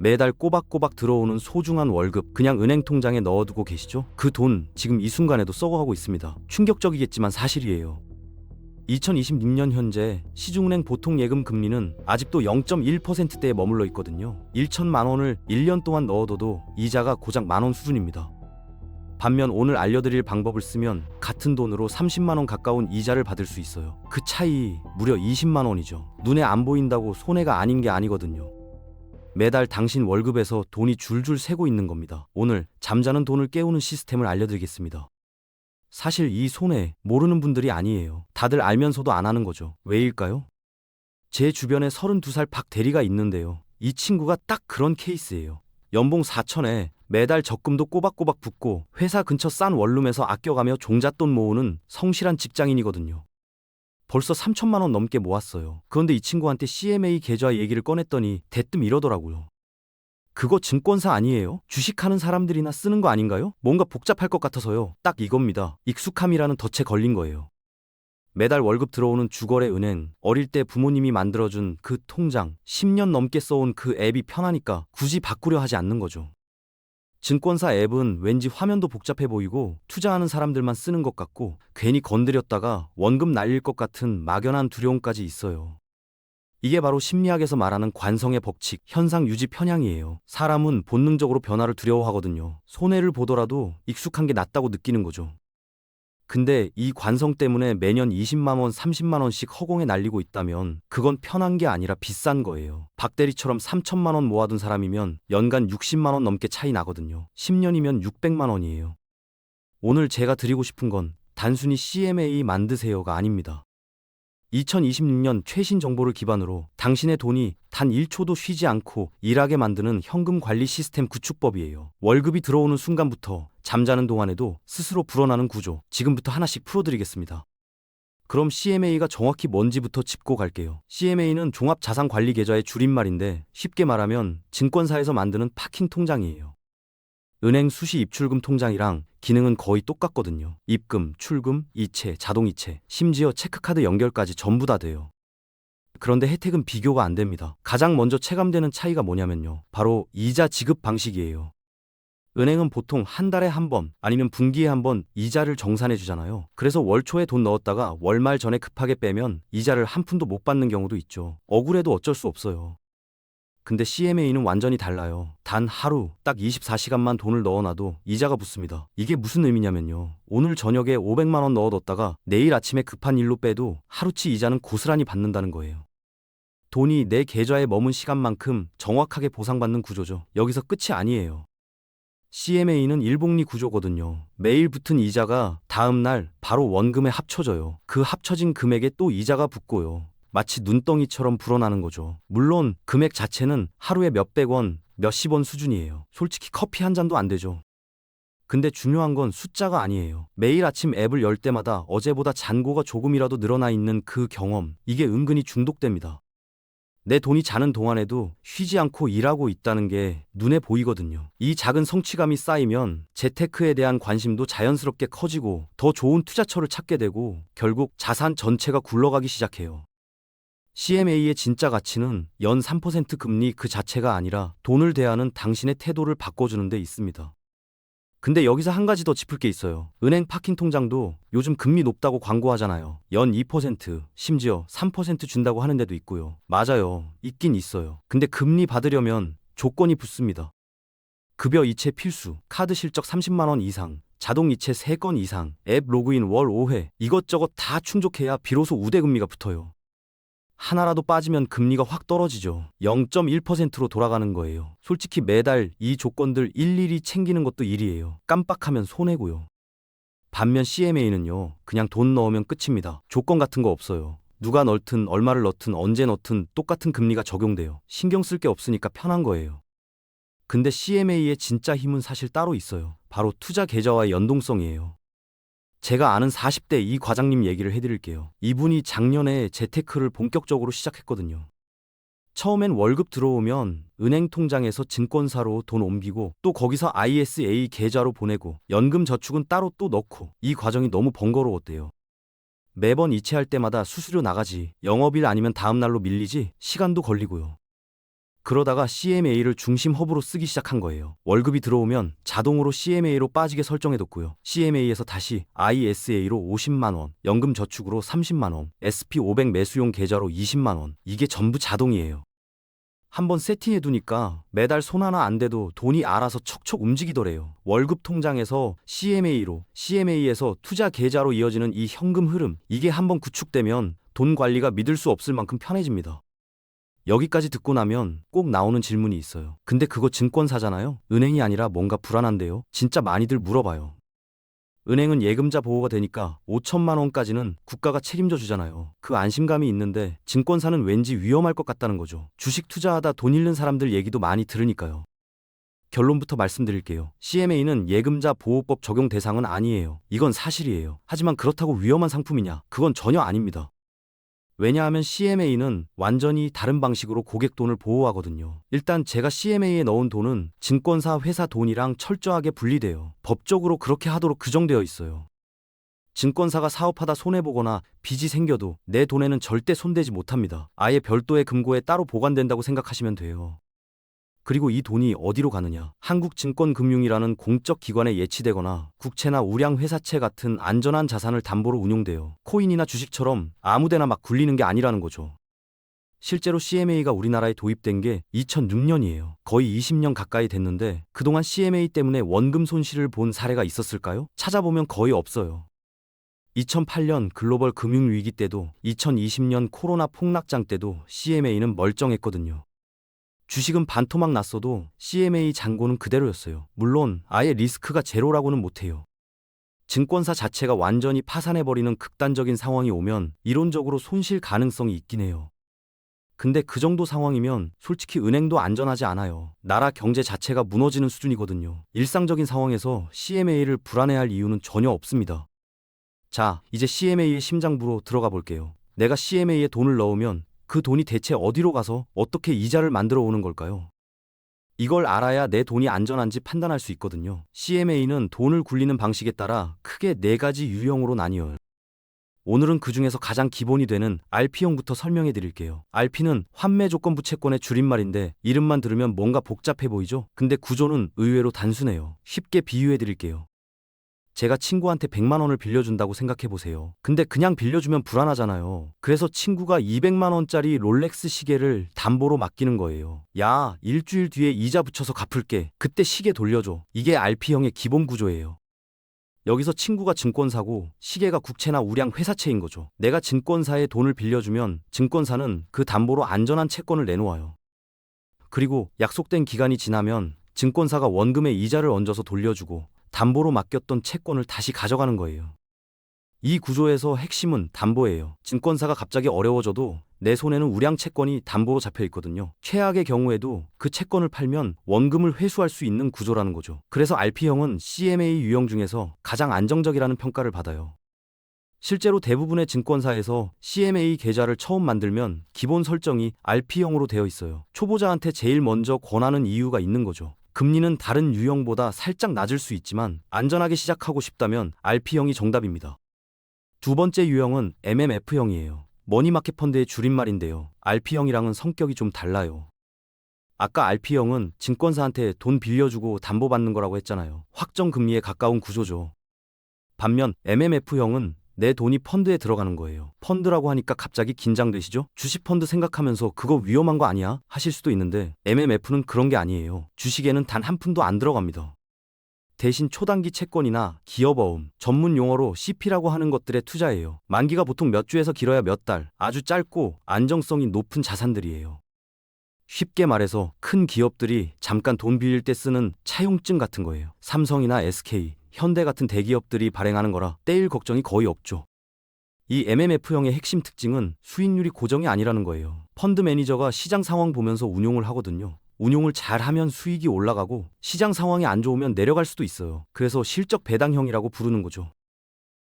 매달 꼬박꼬박 들어오는 소중한 월급 그냥 은행 통장에 넣어두고 계시죠? 그 돈 지금 이 순간에도 썩어가고 있습니다. 충격적이겠지만 사실이에요. 2026년 현재 시중은행 보통 예금 금리는 아직도 0.1%대에 머물러 있거든요. 1천만 원을 1년 동안 넣어둬도 이자가 고작 만 원 수준입니다. 반면 오늘 알려드릴 방법을 쓰면 같은 돈으로 30만 원 가까운 이자를 받을 수 있어요. 그 차이 무려 20만 원이죠. 눈에 안 보인다고 손해가 아닌 게 아니거든요. 매달 당신 월급에서 돈이 줄줄 새고 있는 겁니다. 오늘 잠자는 돈을 깨우는 시스템을 알려드리겠습니다. 사실 이 손해 모르는 분들이 아니에요. 다들 알면서도 안 하는 거죠. 왜일까요? 제 주변에 32살 박 대리가 있는데요. 이 친구가 딱 그런 케이스예요. 연봉 4천에 매달 적금도 꼬박꼬박 붓고 회사 근처 싼 원룸에서 아껴가며 종잣돈 모으는 성실한 직장인이거든요. 벌써 3천만 원 넘게 모았어요. 그런데 이 친구한테 CMA 계좌 얘기를 꺼냈더니 대뜸 이러더라고요. 그거 증권사 아니에요? 주식하는 사람들이나 쓰는 거 아닌가요? 뭔가 복잡할 것 같아서요. 딱 이겁니다. 익숙함이라는 덫에 걸린 거예요. 매달 월급 들어오는 주거래 은행, 어릴 때 부모님이 만들어준 그 통장, 10년 넘게 써온 그 앱이 편하니까 굳이 바꾸려 하지 않는 거죠. 증권사 앱은 왠지 화면도 복잡해 보이고 투자하는 사람들만 쓰는 것 같고 괜히 건드렸다가 원금 날릴 것 같은 막연한 두려움까지 있어요. 이게 바로 심리학에서 말하는 관성의 법칙, 현상 유지 편향이에요. 사람은 본능적으로 변화를 두려워하거든요. 손해를 보더라도 익숙한 게 낫다고 느끼는 거죠. 근데 이 관성 때문에 매년 20만 원, 30만 원씩 허공에 날리고 있다면 그건 편한 게 아니라 비싼 거예요. 박대리처럼 3천만 원 모아둔 사람이면 연간 60만 원 넘게 차이 나거든요. 10년이면 600만 원이에요. 오늘 제가 드리고 싶은 건 단순히 CMA 만드세요가 아닙니다. 2026년 최신 정보를 기반으로 당신의 돈이 단 1초도 쉬지 않고 일하게 만드는 현금 관리 시스템 구축법이에요. 월급이 들어오는 순간부터 잠자는 동안에도 스스로 불어나는 구조, 지금부터 하나씩 풀어드리겠습니다. 그럼 CMA가 정확히 뭔지부터 짚고 갈게요. CMA는 종합자산관리계좌의 줄임말인데 쉽게 말하면 증권사에서 만드는 파킹 통장이에요. 은행 수시 입출금 통장이랑 기능은 거의 똑같거든요. 입금, 출금, 이체, 자동이체, 심지어 체크카드 연결까지 전부 다 돼요. 그런데 혜택은 비교가 안 됩니다. 가장 먼저 체감되는 차이가 뭐냐면요. 바로 이자 지급 방식이에요. 은행은 보통 한 달에 한 번 아니면 분기에 한 번 이자를 정산해 주잖아요. 그래서 월 초에 돈 넣었다가 월말 전에 급하게 빼면 이자를 한 푼도 못 받는 경우도 있죠. 억울해도 어쩔 수 없어요. 근데 CMA는 완전히 달라요. 단 하루 딱 24시간만 돈을 넣어놔도 이자가 붙습니다. 이게 무슨 의미냐면요. 오늘 저녁에 500만 원 넣어뒀다가 내일 아침에 급한 일로 빼도 하루치 이자는 고스란히 받는다는 거예요. 돈이 내 계좌에 머문 시간만큼 정확하게 보상받는 구조죠. 여기서 끝이 아니에요. CMA는 일복리 구조거든요. 매일 붙은 이자가 다음 날 바로 원금에 합쳐져요. 그 합쳐진 금액에 또 이자가 붙고요. 마치 눈덩이처럼 불어나는 거죠. 물론 금액 자체는 하루에 몇백 원, 몇십 원 수준이에요. 솔직히 커피 한 잔도 안 되죠. 근데 중요한 건 숫자가 아니에요. 매일 아침 앱을 열 때마다 어제보다 잔고가 조금이라도 늘어나 있는 그 경험, 이게 은근히 중독됩니다. 내 돈이 자는 동안에도 쉬지 않고 일하고 있다는 게 눈에 보이거든요. 이 작은 성취감이 쌓이면 재테크에 대한 관심도 자연스럽게 커지고 더 좋은 투자처를 찾게 되고 결국 자산 전체가 굴러가기 시작해요. CMA의 진짜 가치는 연 3% 금리 그 자체가 아니라 돈을 대하는 당신의 태도를 바꿔주는 데 있습니다. 근데 여기서 한 가지 더 짚을 게 있어요. 은행 파킹 통장도 요즘 금리 높다고 광고하잖아요. 연 2%, 심지어 3% 준다고 하는 데도 있고요. 맞아요. 있긴 있어요. 근데 금리 받으려면 조건이 붙습니다. 급여 이체 필수, 카드 실적 30만 원 이상, 자동 이체 3건 이상, 앱 로그인 월 5회, 이것저것 다 충족해야 비로소 우대금리가 붙어요. 하나라도 빠지면 금리가 확 떨어지죠. 0.1%로 돌아가는 거예요. 솔직히 매달 이 조건들 일일이 챙기는 것도 일이에요. 깜빡하면 손해고요. 반면 CMA는요, 그냥 돈 넣으면 끝입니다. 조건 같은 거 없어요. 누가 넣든 얼마를 넣든 언제 넣든 똑같은 금리가 적용돼요. 신경 쓸 게 없으니까 편한 거예요. 근데 CMA의 진짜 힘은 사실 따로 있어요. 바로 투자 계좌와의 연동성이에요. 제가 아는 40대 이 과장님 얘기를 해드릴게요. 이분이 작년에 재테크를 본격적으로 시작했거든요. 처음엔 월급 들어오면 은행 통장에서 증권사로 돈 옮기고 또 거기서 ISA 계좌로 보내고 연금 저축은 따로 또 넣고 이 과정이 너무 번거로웠대요. 매번 이체할 때마다 수수료 나가지, 영업일 아니면 다음 날로 밀리지, 시간도 걸리고요. 그러다가 CMA를 중심 허브로 쓰기 시작한 거예요. 월급이 들어오면 자동으로 CMA로 빠지게 설정해뒀고요. CMA에서 다시 ISA로 50만 원, 연금 저축으로 30만 원, SP500 매수용 계좌로 20만 원. 이게 전부 자동이에요. 한번 세팅해두니까 매달 손 하나 안 대도 돈이 알아서 척척 움직이더래요. 월급 통장에서 CMA로, CMA에서 투자 계좌로 이어지는 이 현금 흐름, 이게 한번 구축되면 돈 관리가 믿을 수 없을 만큼 편해집니다. 여기까지 듣고 나면 꼭 나오는 질문이 있어요. 근데 그거 증권사잖아요? 은행이 아니라 뭔가 불안한데요? 진짜 많이들 물어봐요. 은행은 예금자 보호가 되니까 5천만 원까지는 국가가 책임져 주잖아요. 그 안심감이 있는데 증권사는 왠지 위험할 것 같다는 거죠. 주식 투자하다 돈 잃는 사람들 얘기도 많이 들으니까요. 결론부터 말씀드릴게요. CMA는 예금자 보호법 적용 대상은 아니에요. 이건 사실이에요. 하지만 그렇다고 위험한 상품이냐? 그건 전혀 아닙니다. 왜냐하면 CMA는 완전히 다른 방식으로 고객 돈을 보호하거든요. 일단 제가 CMA에 넣은 돈은 증권사 회사 돈이랑 철저하게 분리돼요. 법적으로 그렇게 하도록 규정되어 있어요. 증권사가 사업하다 손해보거나 빚이 생겨도 내 돈에는 절대 손대지 못합니다. 아예 별도의 금고에 따로 보관된다고 생각하시면 돼요. 그리고 이 돈이 어디로 가느냐? 한국증권금융이라는 공적 기관에 예치되거나 국채나 우량회사채 같은 안전한 자산을 담보로 운용돼요. 코인이나 주식처럼 아무데나 막 굴리는 게 아니라는 거죠. 실제로 CMA가 우리나라에 도입된 게 2006년이에요. 거의 20년 가까이 됐는데 그동안 CMA 때문에 원금 손실을 본 사례가 있었을까요? 찾아보면 거의 없어요. 2008년 글로벌 금융위기 때도 2020년 코로나 폭락장 때도 CMA는 멀쩡했거든요. 주식은 반토막 났어도 CMA 잔고는 그대로였어요. 물론 아예 리스크가 제로라고는 못해요. 증권사 자체가 완전히 파산해버리는 극단적인 상황이 오면 이론적으로 손실 가능성이 있긴 해요. 근데 그 정도 상황이면 솔직히 은행도 안전하지 않아요. 나라 경제 자체가 무너지는 수준이거든요. 일상적인 상황에서 CMA를 불안해할 이유는 전혀 없습니다. 자, 이제 CMA의 심장부로 들어가 볼게요. 내가 CMA에 돈을 넣으면 그 돈이 대체 어디로 가서 어떻게 이자를 만들어 오는 걸까요? 이걸 알아야 내 돈이 안전한지 판단할 수 있거든요. CMA는 돈을 굴리는 방식에 따라 크게 4가지 유형으로 나뉘어요. 오늘은 그 중에서 가장 기본이 되는 RP형부터 설명해 드릴게요. RP는 환매조건부 채권의 줄임말인데 이름만 들으면 뭔가 복잡해 보이죠? 근데 구조는 의외로 단순해요. 쉽게 비유해 드릴게요. 제가 친구한테 100만 원을 빌려준다고 생각해 보세요. 근데 그냥 빌려주면 불안하잖아요. 그래서 친구가 200만 원짜리 롤렉스 시계를 담보로 맡기는 거예요. 야, 일주일 뒤에 이자 붙여서 갚을게. 그때 시계 돌려줘. 이게 RP형의 기본 구조예요. 여기서 친구가 증권사고 시계가 국채나 우량 회사채인 거죠. 내가 증권사에 돈을 빌려주면 증권사는 그 담보로 안전한 채권을 내놓아요. 그리고 약속된 기간이 지나면 증권사가 원금의 이자를 얹어서 돌려주고 담보로 맡겼던 채권을 다시 가져가는 거예요. 이 구조에서 핵심은 담보예요. 증권사가 갑자기 어려워져도 내 손에는 우량 채권이 담보로 잡혀 있거든요. 최악의 경우에도 그 채권을 팔면 원금을 회수할 수 있는 구조라는 거죠. 그래서 RP형은 CMA 유형 중에서 가장 안정적이라는 평가를 받아요. 실제로 대부분의 증권사에서 CMA 계좌를 처음 만들면 기본 설정이 RP형으로 되어 있어요. 초보자한테 제일 먼저 권하는 이유가 있는 거죠. 금리는 다른 유형보다 살짝 낮을 수 있지만 안전하게 시작하고 싶다면 RP형이 정답입니다. 두 번째 유형은 MMF형이에요. 머니마켓 펀드의 줄임말인데요. RP형이랑은 성격이 좀 달라요. 아까 RP형은 증권사한테 돈 빌려주고 담보받는 거라고 했잖아요. 확정금리에 가까운 구조죠. 반면 MMF형은 내 돈이 펀드에 들어가는 거예요. 펀드라고 하니까 갑자기 긴장되시죠? 주식 펀드 생각하면서 그거 위험한 거 아니야? 하실 수도 있는데 MMF는 그런 게 아니에요. 주식에는 단 한 푼도 안 들어갑니다. 대신 초단기 채권이나 기업어음, 전문 용어로 CP라고 하는 것들에 투자해요. 만기가 보통 몇 주에서 길어야 몇 달, 아주 짧고 안정성이 높은 자산들이에요. 쉽게 말해서 큰 기업들이 잠깐 돈 빌릴 때 쓰는 차용증 같은 거예요. 삼성이나 SK, 현대 같은 대기업들이 발행하는 거라 떼일 걱정이 거의 없죠. 이 MMF형의 핵심 특징은 수익률이 고정이 아니라는 거예요. 펀드 매니저가 시장 상황 보면서 운용을 하거든요. 운용을 잘하면 수익이 올라가고 시장 상황이 안 좋으면 내려갈 수도 있어요. 그래서 실적 배당형이라고 부르는 거죠.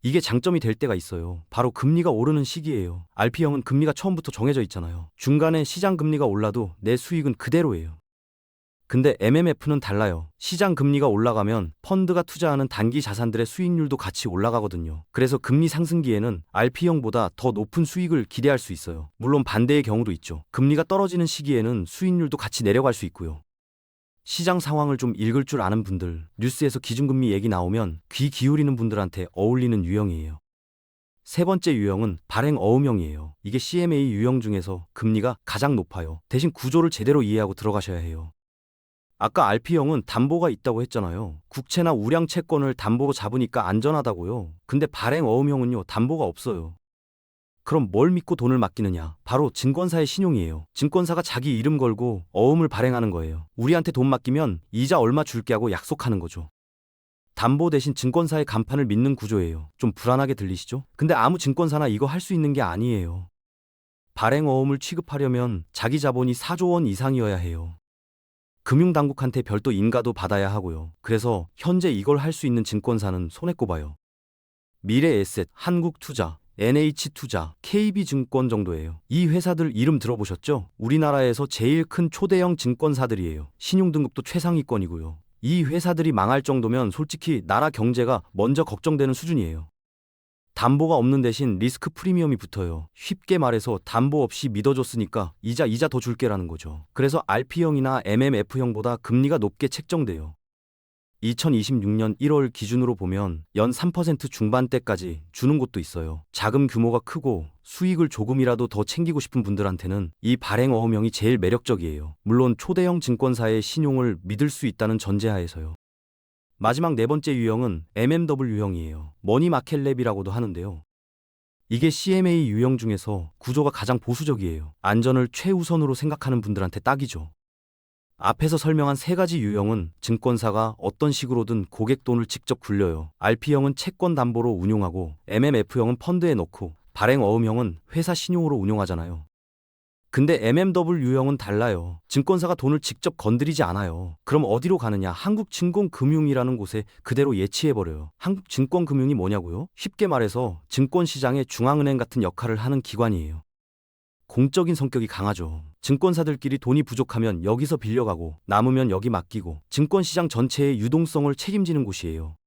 이게 장점이 될 때가 있어요. 바로 금리가 오르는 시기예요. RP형은 금리가 처음부터 정해져 있잖아요. 중간에 시장 금리가 올라도 내 수익은 그대로예요. 근데 MMF는 달라요. 시장 금리가 올라가면 펀드가 투자하는 단기 자산들의 수익률도 같이 올라가거든요. 그래서 금리 상승기에는 RP형보다 더 높은 수익을 기대할 수 있어요. 물론 반대의 경우도 있죠. 금리가 떨어지는 시기에는 수익률도 같이 내려갈 수 있고요. 시장 상황을 좀 읽을 줄 아는 분들, 뉴스에서 기준금리 얘기 나오면 귀 기울이는 분들한테 어울리는 유형이에요. 세 번째 유형은 발행 어음형이에요. 이게 CMA 유형 중에서 금리가 가장 높아요. 대신 구조를 제대로 이해하고 들어가셔야 해요. 아까 RP형은 담보가 있다고 했잖아요. 국채나 우량 채권을 담보로 잡으니까 안전하다고요. 근데 발행 어음형은요, 담보가 없어요. 그럼 뭘 믿고 돈을 맡기느냐? 바로 증권사의 신용이에요. 증권사가 자기 이름 걸고 어음을 발행하는 거예요. 우리한테 돈 맡기면 이자 얼마 줄게 하고 약속하는 거죠. 담보 대신 증권사의 간판을 믿는 구조예요. 좀 불안하게 들리시죠? 근데 아무 증권사나 이거 할 수 있는 게 아니에요. 발행 어음을 취급하려면 자기 자본이 4조 원 이상이어야 해요. 금융당국한테 별도 인가도 받아야 하고요. 그래서 현재 이걸 할 수 있는 증권사는 손에 꼽아요. 미래에셋, 한국투자, NH투자, KB증권 정도예요. 이 회사들 이름 들어보셨죠? 우리나라에서 제일 큰 초대형 증권사들이에요. 신용등급도 최상위권이고요. 이 회사들이 망할 정도면 솔직히 나라 경제가 먼저 걱정되는 수준이에요. 담보가 없는 대신 리스크 프리미엄이 붙어요. 쉽게 말해서 담보 없이 믿어줬으니까 이자 더 줄게라는 거죠. 그래서 RP형이나 MMF형보다 금리가 높게 책정돼요. 2026년 1월 기준으로 보면 연 3% 중반대까지 주는 곳도 있어요. 자금 규모가 크고 수익을 조금이라도 더 챙기고 싶은 분들한테는 이 발행 어음형이 제일 매력적이에요. 물론 초대형 증권사의 신용을 믿을 수 있다는 전제하에서요. 마지막 네 번째 유형은 MMW 유형이에요. 머니마켓랩이라고도 하는데요. 이게 CMA 유형 중에서 구조가 가장 보수적이에요. 안전을 최우선으로 생각하는 분들한테 딱이죠. 앞에서 설명한 세 가지 유형은 증권사가 어떤 식으로든 고객 돈을 직접 굴려요. RP형은 채권 담보로 운용하고 MMF형은 펀드에 넣고 발행 어음형은 회사 신용으로 운용하잖아요. 근데 MMW형은 달라요. 증권사가 돈을 직접 건드리지 않아요. 그럼 어디로 가느냐? 한국증권금융이라는 곳에 그대로 예치해버려요. 한국증권금융이 뭐냐고요? 쉽게 말해서 증권시장의 중앙은행 같은 역할을 하는 기관이에요. 공적인 성격이 강하죠. 증권사들끼리 돈이 부족하면 여기서 빌려가고 남으면 여기 맡기고 증권시장 전체의 유동성을 책임지는 곳이에요.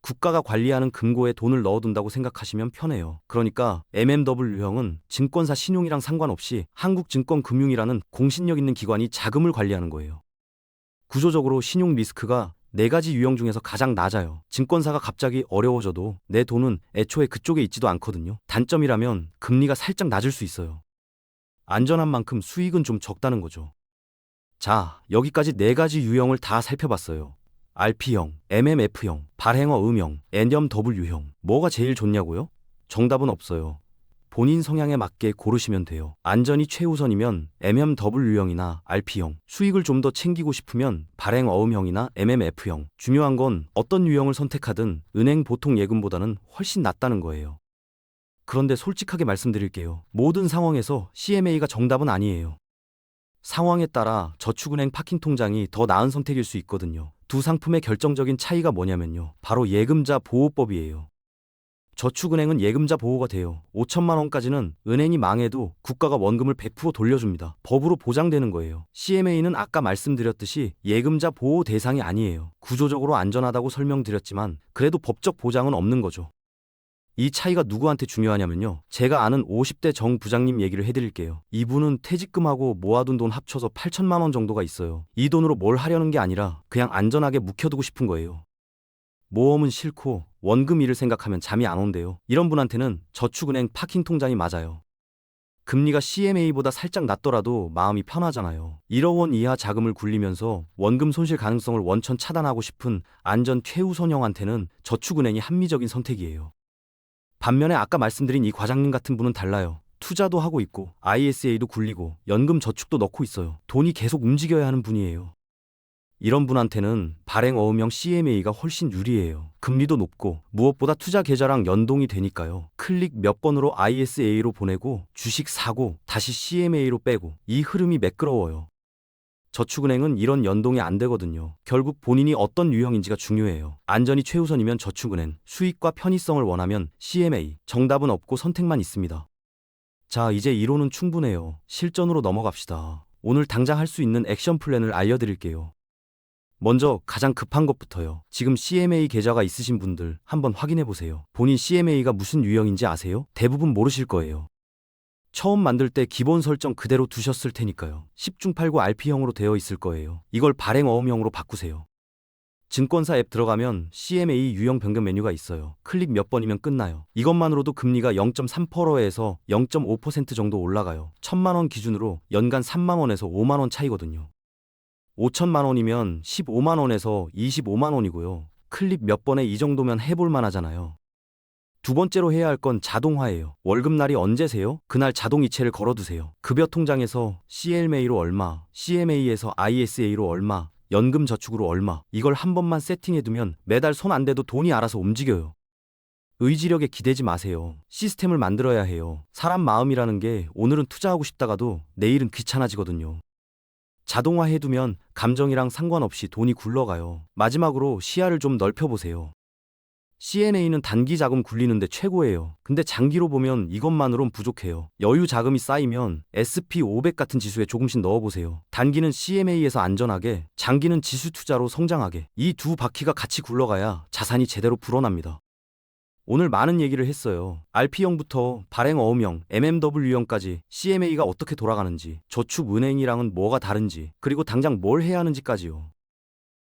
국가가 관리하는 금고에 돈을 넣어둔다고 생각하시면 편해요. 그러니까 MMW형은 증권사 신용이랑 상관없이 한국증권금융이라는 공신력 있는 기관이 자금을 관리하는 거예요. 구조적으로 신용 리스크가 네 가지 유형 중에서 가장 낮아요. 증권사가 갑자기 어려워져도 내 돈은 애초에 그쪽에 있지도 않거든요. 단점이라면 금리가 살짝 낮을 수 있어요. 안전한 만큼 수익은 좀 적다는 거죠. 자, 여기까지 네 가지 유형을 다 살펴봤어요. RP형, MMF형, 발행어 음형, NMW형. 뭐가 제일 좋냐고요? 정답은 없어요. 본인 성향에 맞게 고르시면 돼요. 안전이 최우선이면 MMW형이나 RP형, 수익을 좀 더 챙기고 싶으면 발행 어음형이나 MMF형. 중요한 건 어떤 유형을 선택하든 은행 보통 예금보다는 훨씬 낫다는 거예요. 그런데 솔직하게 말씀드릴게요. 모든 상황에서 CMA가 정답은 아니에요. 상황에 따라 저축은행 파킹 통장이 더 나은 선택일 수 있거든요. 두 상품의 결정적인 차이가 뭐냐면요. 바로 예금자 보호법이에요. 저축은행은 예금자 보호가 돼요. 5천만 원까지는 은행이 망해도 국가가 원금을 100% 돌려줍니다. 법으로 보장되는 거예요. CMA는 아까 말씀드렸듯이 예금자 보호 대상이 아니에요. 구조적으로 안전하다고 설명드렸지만 그래도 법적 보장은 없는 거죠. 이 차이가 누구한테 중요하냐면요. 제가 아는 50대 정 부장님 얘기를 해드릴게요. 이분은 퇴직금하고 모아둔 돈 합쳐서 8천만 원 정도가 있어요. 이 돈으로 뭘 하려는 게 아니라 그냥 안전하게 묵혀두고 싶은 거예요. 모험은 싫고 원금 일을 생각하면 잠이 안 온대요. 이런 분한테는 저축은행 파킹 통장이 맞아요. 금리가 CMA보다 살짝 낮더라도 마음이 편하잖아요. 1억 원 이하 자금을 굴리면서 원금 손실 가능성을 원천 차단하고 싶은 안전 최우선형한테는 저축은행이 합리적인 선택이에요. 반면에 아까 말씀드린 이 과장님 같은 분은 달라요. 투자도 하고 있고 ISA도 굴리고 연금 저축도 넣고 있어요. 돈이 계속 움직여야 하는 분이에요. 이런 분한테는 발행 어음형 CMA가 훨씬 유리해요. 금리도 높고 무엇보다 투자 계좌랑 연동이 되니까요. 클릭 몇 번으로 ISA로 보내고 주식 사고 다시 CMA로 빼고 이 흐름이 매끄러워요. 저축은행은 이런 연동이 안 되거든요. 결국 본인이 어떤 유형인지가 중요해요. 안전이 최우선이면 저축은행, 수익과 편의성을 원하면 CMA, 정답은 없고 선택만 있습니다. 자, 이제 이론은 충분해요. 실전으로 넘어갑시다. 오늘 당장 할 수 있는 액션 플랜을 알려드릴게요. 먼저 가장 급한 것부터요. 지금 CMA 계좌가 있으신 분들 한번 확인해 보세요. 본인 CMA가 무슨 유형인지 아세요? 대부분 모르실 거예요. 처음 만들 때 기본 설정 그대로 두셨을 테니까요. 10중 8구 RP형으로 되어 있을 거예요. 이걸 발행 어음형으로 바꾸세요. 증권사 앱 들어가면 CMA 유형 변경 메뉴가 있어요. 클릭 몇 번이면 끝나요. 이것만으로도 금리가 0.3%에서 0.5% 정도 올라가요. 1,000만 원 기준으로 연간 3만 원에서 5만 원 차이거든요. 5천만 원이면 15만 원에서 25만 원이고요. 클릭 몇 번에 이 정도면 해볼 만하잖아요. 두 번째로 해야 할 건 자동화예요. 월급날이 언제세요? 그날 자동이체를 걸어두세요. 급여 통장에서 CLMA로 얼마, CMA에서 ISA로 얼마, 연금 저축으로 얼마, 이걸 한 번만 세팅해두면 매달 손 안 대도 돈이 알아서 움직여요. 의지력에 기대지 마세요. 시스템을 만들어야 해요. 사람 마음이라는 게 오늘은 투자하고 싶다가도 내일은 귀찮아지거든요. 자동화해두면 감정이랑 상관없이 돈이 굴러가요. 마지막으로 시야를 좀 넓혀보세요. CNA는 단기 자금 굴리는데 최고예요. 근데 장기로 보면 이것만으론 부족해요. 여유 자금이 쌓이면 SP500 같은 지수에 조금씩 넣어보세요. 단기는 CMA에서 안전하게, 장기는 지수 투자로 성장하게. 이 두 바퀴가 같이 굴러가야 자산이 제대로 불어납니다. 오늘 많은 얘기를 했어요. RP형부터 발행 어음형, MMW형까지 CMA가 어떻게 돌아가는지, 저축은행이랑은 뭐가 다른지, 그리고 당장 뭘 해야 하는지까지요.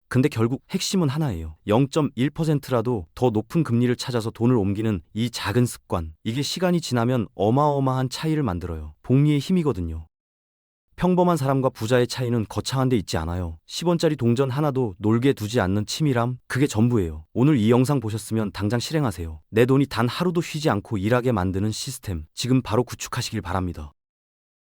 근데 결국 핵심은 하나예요. 0.1%라도 더 높은 금리를 찾아서 돈을 옮기는 이 작은 습관. 이게 시간이 지나면 어마어마한 차이를 만들어요. 복리의 힘이거든요. 평범한 사람과 부자의 차이는 거창한 데 있지 않아요. 10원짜리 동전 하나도 놀게 두지 않는 치밀함, 그게 전부예요. 오늘 이 영상 보셨으면 당장 실행하세요. 내 돈이 단 하루도 쉬지 않고 일하게 만드는 시스템, 지금 바로 구축하시길 바랍니다.